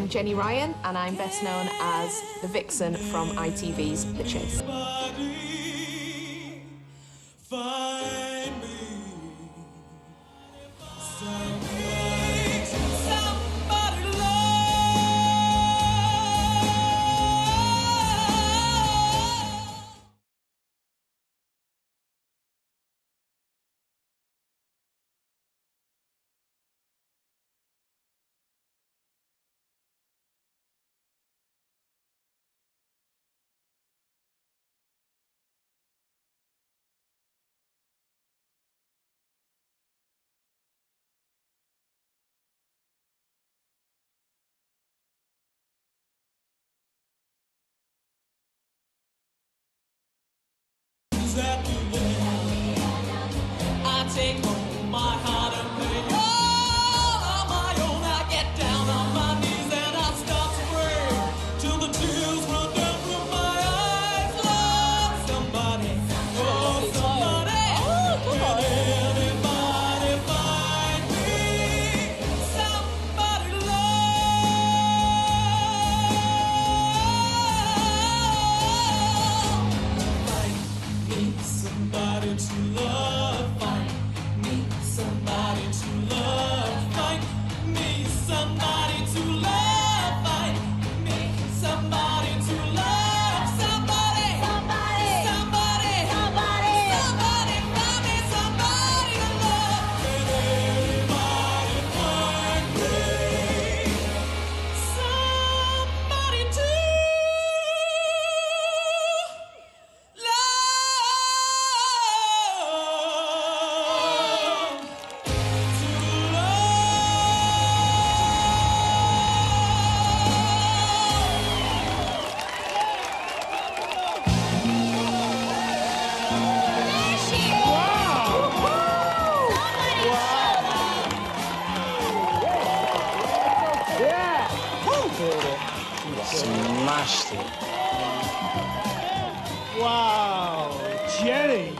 I'm Jenny Ryan, and I'm best known as the vixen from ITV's The Chase. I take home my heart and play all on my own. I get down on my knees and I start to pray till the tears run down from my eyes. Love somebody, oh somebody, can anybody find me somebody to love? Find me somebody to love. Find me somebody to love. Find me somebody to love. Find me somebody to love. Somebody, somebody, somebody, somebody, somebody, find me somebody to love. Can anybody find me somebody to love? Smashed it. Wow, Jenny.